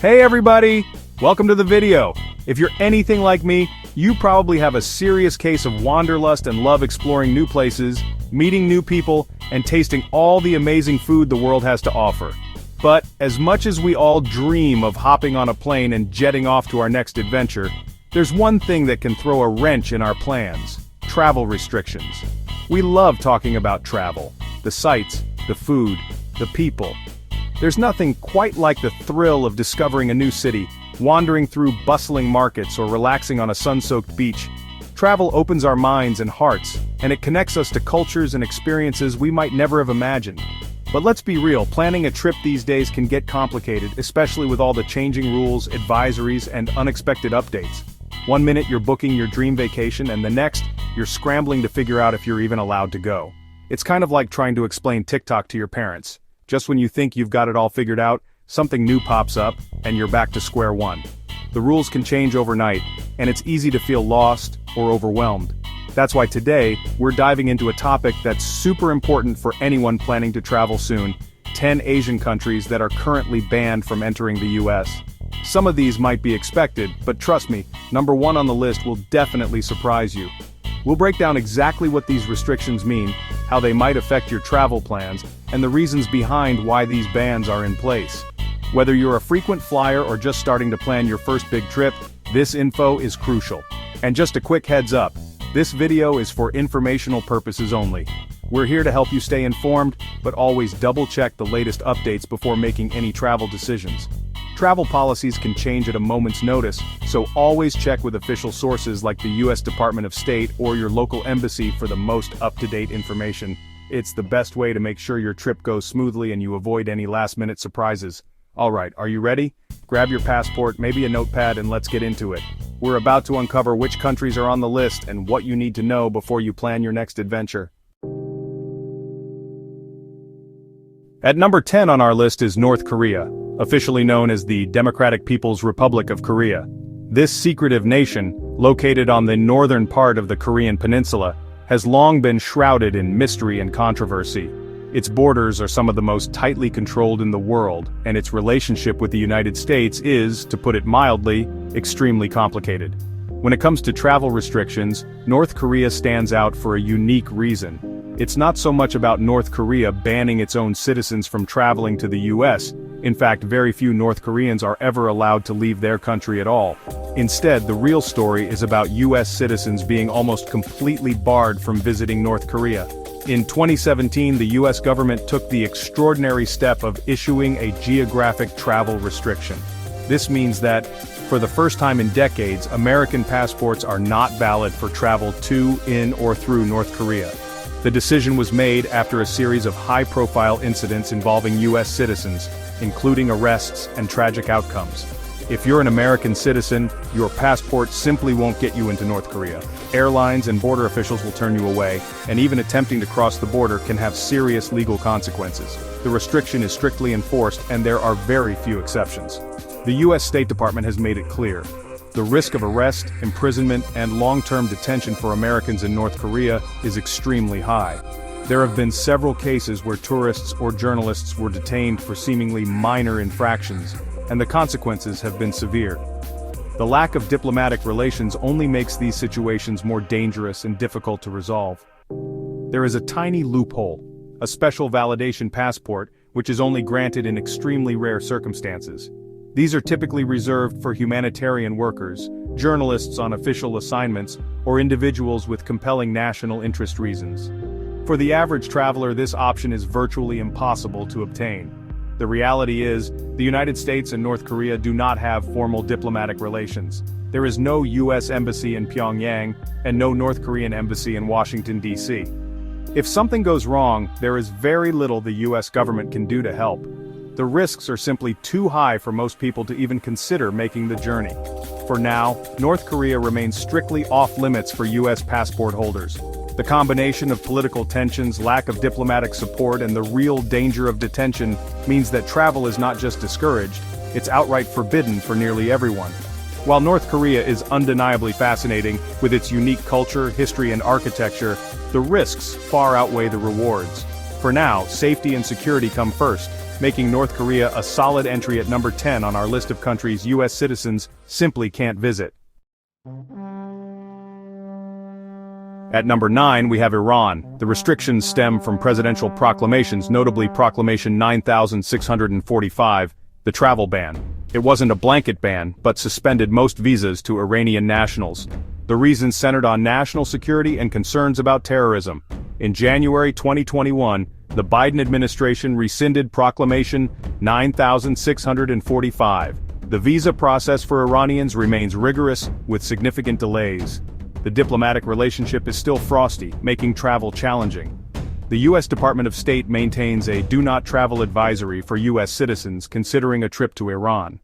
Hey everybody! Welcome to the video. If you're anything like me, you probably have a serious case of wanderlust and love exploring new places, meeting new people, and tasting all the amazing food the world has to offer. But as much as we all dream of hopping on a plane and jetting off to our next adventure, there's one thing that can throw a wrench in our plans: travel restrictions. We love talking about travel, the sights, the food, the people. There's nothing quite like the thrill of discovering a new city, wandering through bustling markets, or relaxing on a sun-soaked beach. Travel opens our minds and hearts, and it connects us to cultures and experiences we might never have imagined. But let's be real, planning a trip these days can get complicated, especially with all the changing rules, advisories, and unexpected updates. One minute you're booking your dream vacation, and the next, you're scrambling to figure out if you're even allowed to go. It's kind of like trying to explain TikTok to your parents. Just when you think you've got it all figured out, something new pops up, and you're back to square one. The rules can change overnight, and it's easy to feel lost or overwhelmed. That's why today, we're diving into a topic that's super important for anyone planning to travel soon: 10 Asian countries that are currently banned from entering the US. Some of these might be expected, but trust me, number one on the list will definitely surprise you. We'll break down exactly what these restrictions mean, how they might affect your travel plans, and the reasons behind why these bans are in place. Whether you're a frequent flyer or just starting to plan your first big trip, this info is crucial. And just a quick heads up, this video is for informational purposes only. We're here to help you stay informed, but always double-check the latest updates before making any travel decisions. Travel policies can change at a moment's notice, so always check with official sources like the US Department of State or your local embassy for the most up-to-date information. It's the best way to make sure your trip goes smoothly and you avoid any last-minute surprises. Alright, are you ready? Grab your passport, maybe a notepad, and let's get into it. We're about to uncover which countries are on the list and what you need to know before you plan your next adventure. At number 10 on our list is North Korea, officially known as the Democratic People's Republic of Korea. This secretive nation, located on the northern part of the Korean peninsula, has long been shrouded in mystery and controversy. Its borders are some of the most tightly controlled in the world, and its relationship with the United States is, to put it mildly, extremely complicated. When it comes to travel restrictions, North Korea stands out for a unique reason. It's not so much about North Korea banning its own citizens from traveling to the US. In fact, very few North Koreans are ever allowed to leave their country at all. Instead, the real story is about US citizens being almost completely barred from visiting North Korea. In 2017, the US government took the extraordinary step of issuing a geographic travel restriction. This means that, for the first time in decades, American passports are not valid for travel to, in, or through North Korea. The decision was made after a series of high-profile incidents involving US citizens, including arrests and tragic outcomes. If you're an American citizen, your passport simply won't get you into North Korea. Airlines and border officials will turn you away, and even attempting to cross the border can have serious legal consequences. The restriction is strictly enforced, and there are very few exceptions. The US State Department has made it clear: the risk of arrest, imprisonment, and long-term detention for Americans in North Korea is extremely high. There have been several cases where tourists or journalists were detained for seemingly minor infractions, and the consequences have been severe. The lack of diplomatic relations only makes these situations more dangerous and difficult to resolve. There is a tiny loophole: a special validation passport, which is only granted in extremely rare circumstances. These are typically reserved for humanitarian workers, journalists on official assignments, or individuals with compelling national interest reasons. For the average traveler, this option is virtually impossible to obtain. The reality is, the United States and North Korea do not have formal diplomatic relations. There is no US embassy in Pyongyang, and no North Korean embassy in Washington, D.C. If something goes wrong, there is very little the US government can do to help. The risks are simply too high for most people to even consider making the journey. For now, North Korea remains strictly off-limits for US passport holders. The combination of political tensions, lack of diplomatic support, and the real danger of detention means that travel is not just discouraged, it's outright forbidden for nearly everyone. While North Korea is undeniably fascinating, with its unique culture, history, and architecture, the risks far outweigh the rewards. For now, safety and security come first. making North Korea a solid entry at number 10 on our list of countries US citizens simply can't visit. At number 9 we have Iran. The restrictions stem from presidential proclamations, notably Proclamation 9645, the travel ban. It wasn't a blanket ban, but suspended most visas to Iranian nationals. The reasons centered on national security and concerns about terrorism. In January 2021, the Biden administration rescinded Proclamation 9645. The visa process for Iranians remains rigorous, with significant delays. The diplomatic relationship is still frosty, making travel challenging. The U.S. Department of State maintains a do not travel advisory for U.S. citizens considering a trip to Iran.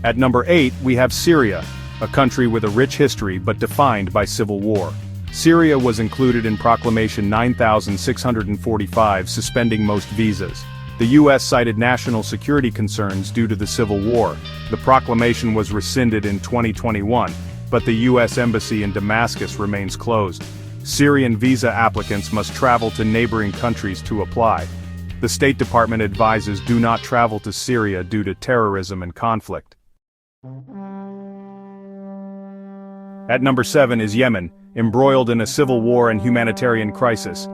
At number 8 we have Syria, a country with a rich history but defined by civil war. Syria was included in Proclamation 9645, suspending most visas. The U.S. cited national security concerns due to the civil war. The proclamation was rescinded in 2021, but the U.S. Embassy in Damascus remains closed. Syrian visa applicants must travel to neighboring countries to apply. The State Department advises do not travel to Syria due to terrorism and conflict. At number 7 is Yemen, embroiled in a civil war and humanitarian crisis.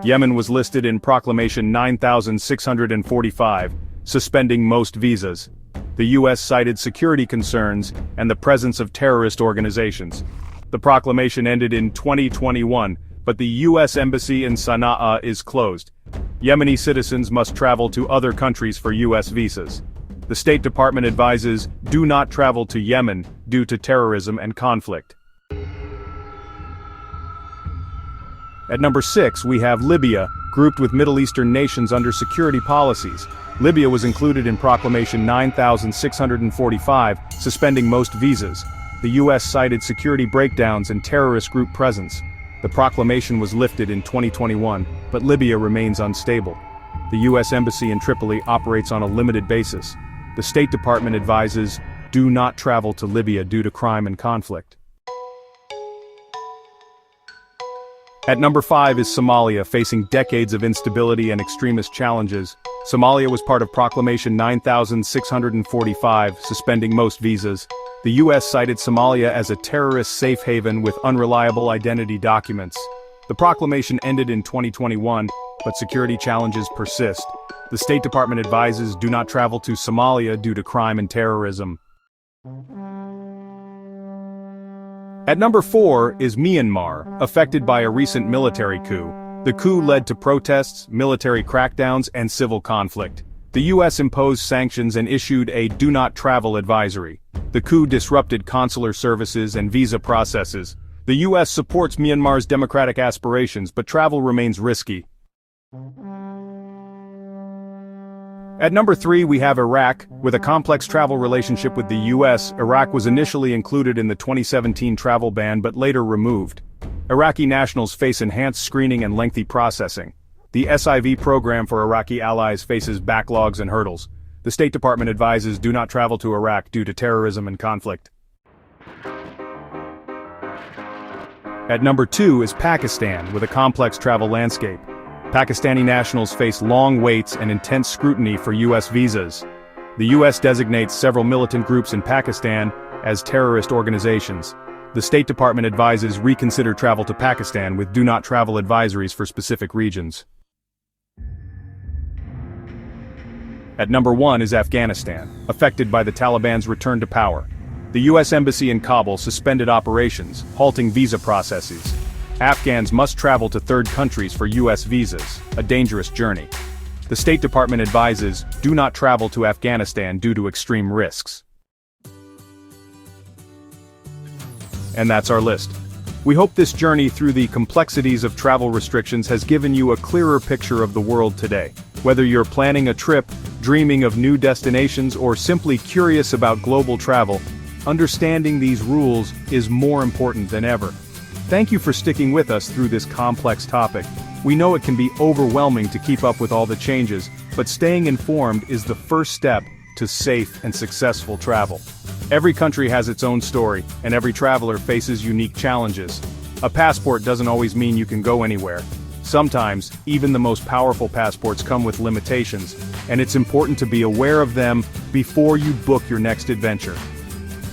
Yemen was listed in Proclamation 9645, suspending most visas. The U.S. cited security concerns and the presence of terrorist organizations. The proclamation ended in 2021, but the U.S. Embassy in Sana'a is closed. Yemeni citizens must travel to other countries for U.S. visas. The State Department advises do not travel to Yemen due to terrorism and conflict. At number 6 we have Libya, grouped with Middle Eastern nations under security policies. Libya was included in Proclamation 9645, suspending most visas. The U.S. cited security breakdowns and terrorist group presence. The proclamation was lifted in 2021, but Libya remains unstable. The U.S. Embassy in Tripoli operates on a limited basis. The State Department advises do not travel to Libya due to crime and conflict. At number 5 is Somalia, facing decades of instability and extremist challenges. Somalia was part of Proclamation 9645, suspending most visas. The U.S. cited Somalia as a terrorist safe haven with unreliable identity documents. The proclamation ended in 2021, but security challenges persist. The State Department advises do not travel to Somalia due to crime and terrorism. At number 4 is Myanmar, affected by a recent military coup. The coup led to protests, military crackdowns, and civil conflict. The U.S. imposed sanctions and issued a do not travel advisory. The coup disrupted consular services and visa processes. The U.S. supports Myanmar's democratic aspirations, but travel remains risky. At number 3 we have Iraq. With a complex travel relationship with the U.S., Iraq was initially included in the 2017 travel ban but later removed. Iraqi nationals face enhanced screening and lengthy processing. The SIV program for Iraqi allies faces backlogs and hurdles. The State Department advises do not travel to Iraq due to terrorism and conflict. At number 2 is Pakistan, with a complex travel landscape. Pakistani nationals face long waits and intense scrutiny for U.S. visas. The U.S. designates several militant groups in Pakistan as terrorist organizations. The State Department advises reconsider travel to Pakistan with do not travel advisories for specific regions. At number 1 is Afghanistan, affected by the Taliban's return to power. The U.S. Embassy in Kabul suspended operations, halting visa processes. Afghans must travel to third countries for U.S. visas, a dangerous journey. The State Department advises do not travel to Afghanistan due to extreme risks. And that's our list. We hope this journey through the complexities of travel restrictions has given you a clearer picture of the world today. Whether you're planning a trip, dreaming of new destinations, or simply curious about global travel, understanding these rules is more important than ever. Thank you for sticking with us through this complex topic. We know it can be overwhelming to keep up with all the changes, but staying informed is the first step to safe and successful travel. Every country has its own story, and every traveler faces unique challenges. A passport doesn't always mean you can go anywhere. Sometimes, even the most powerful passports come with limitations, and it's important to be aware of them before you book your next adventure.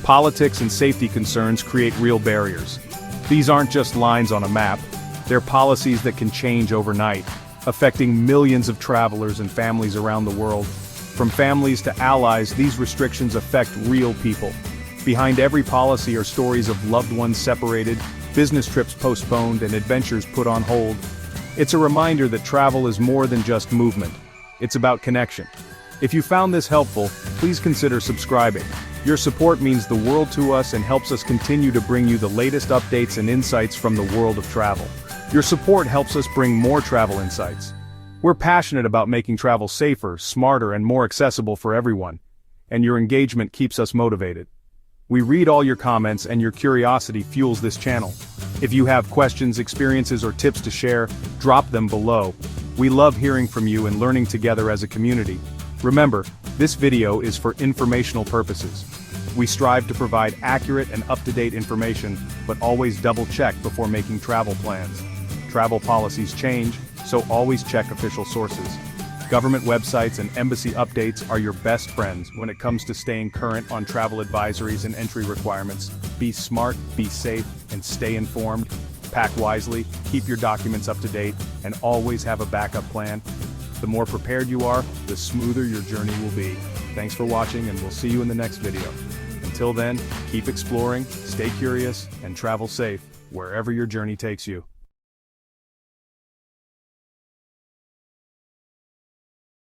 Politics and safety concerns create real barriers. These aren't just lines on a map, they're policies that can change overnight, affecting millions of travelers and families around the world. From families to allies, these restrictions affect real people. Behind every policy are stories of loved ones separated, business trips postponed, and adventures put on hold. It's a reminder that travel is more than just movement. It's about connection. If you found this helpful, please consider subscribing. Your support means the world to us and helps us continue to bring you the latest updates and insights from the world of travel. Your support helps us bring more travel insights. We're passionate about making travel safer, smarter, and more accessible for everyone. And your engagement keeps us motivated. We read all your comments, and your curiosity fuels this channel. If you have questions, experiences, or tips to share, drop them below. We love hearing from you and learning together as a community. Remember, this video is for informational purposes. We strive to provide accurate and up-to-date information, but always double-check before making travel plans. Travel policies change, so always check official sources. Government websites and embassy updates are your best friends when it comes to staying current on travel advisories and entry requirements. Be smart, be safe, and stay informed. Pack wisely, keep your documents up to date, and always have a backup plan. The more prepared you are, the smoother your journey will be. Thanks for watching, and we'll see you in the next video. Until then, keep exploring, stay curious, and travel safe wherever your journey takes you.